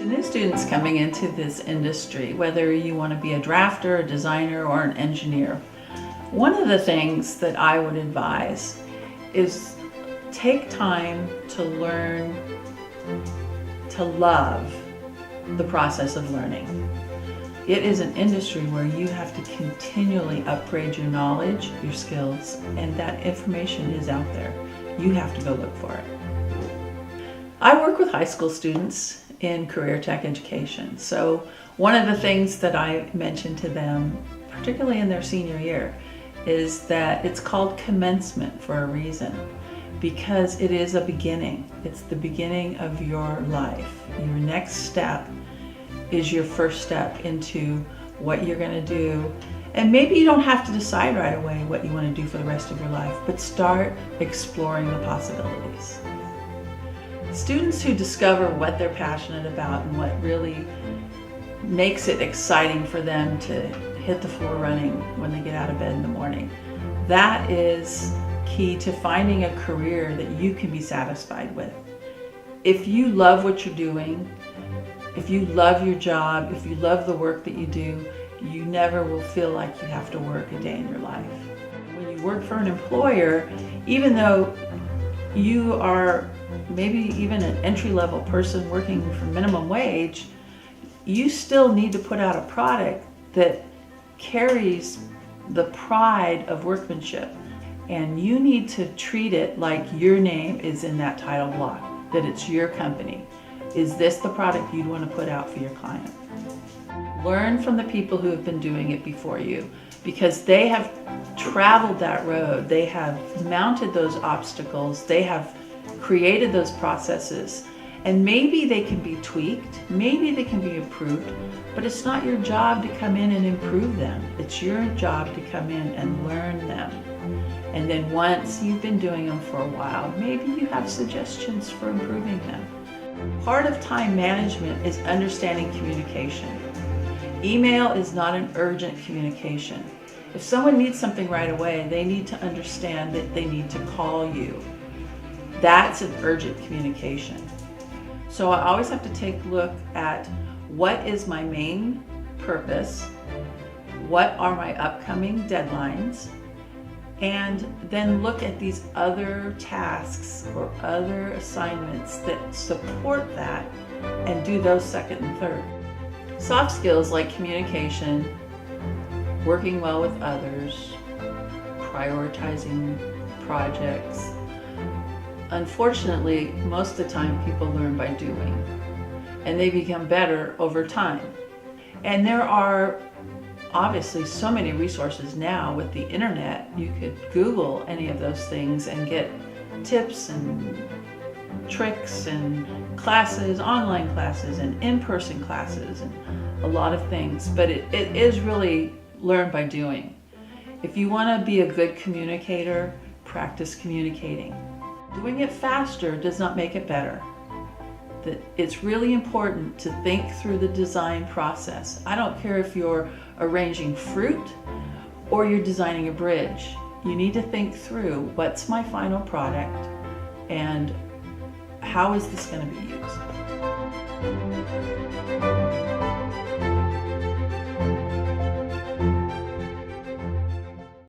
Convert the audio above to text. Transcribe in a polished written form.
To new students coming into this industry, whether you want to be a drafter, a designer, or an engineer, one of the things that I would advise is take time to learn to love the process of learning. It is an industry where you have to continually upgrade your knowledge, your skills, and that information is out there. You have to go look for it. I work with high school students in career tech education. So one of the things that I mention to them, particularly in their senior year, is that it's called commencement for a reason, because it is a beginning. It's the beginning of your life. Your next step is your first step into what you're going to do. And maybe you don't have to decide right away what you want to do for the rest of your life, but start exploring the possibilities. Students who discover what they're passionate about and what really makes it exciting for them to hit the floor running when they get out of bed in the morning, that is key to finding a career that you can be satisfied with. If you love what you're doing, if you love your job, if you love the work that you do, you never will feel like you have to work a day in your life. When you work for an employer, even though you are maybe even an entry-level person working for minimum wage, you still need to put out a product that carries the pride of workmanship. And you need to treat it like your name is in that title block, that it's your company. Is this the product you'd want to put out for your client? Learn from the people who have been doing it before you, because they have traveled that road. They have mounted those obstacles. They have created those processes. And maybe they can be tweaked, maybe they can be improved, but it's not your job to come in and improve them. It's your job to come in and learn them. And then once you've been doing them for a while, maybe you have suggestions for improving them. Part of time management is understanding communication. Email is not an urgent communication. If someone needs something right away, they need to understand that they need to call you. That's an urgent communication. So I always have to take a look at what is my main purpose, what are my upcoming deadlines, and then look at these other tasks or other assignments that support that and do those second and third. Soft skills like communication, working well with others, prioritizing projects. Unfortunately, most of the time people learn by doing, and they become better over time. And there are obviously so many resources now with the internet. You could Google any of those things and get tips and tricks and classes, online classes and in-person classes and a lot of things, but it is really learn by doing. If you want to be a good communicator, practice communicating. Doing it faster does not make it better. It's really important to think through the design process. I don't care if you're arranging fruit or you're designing a bridge. You need to think through what's my final product and how is this going to be used.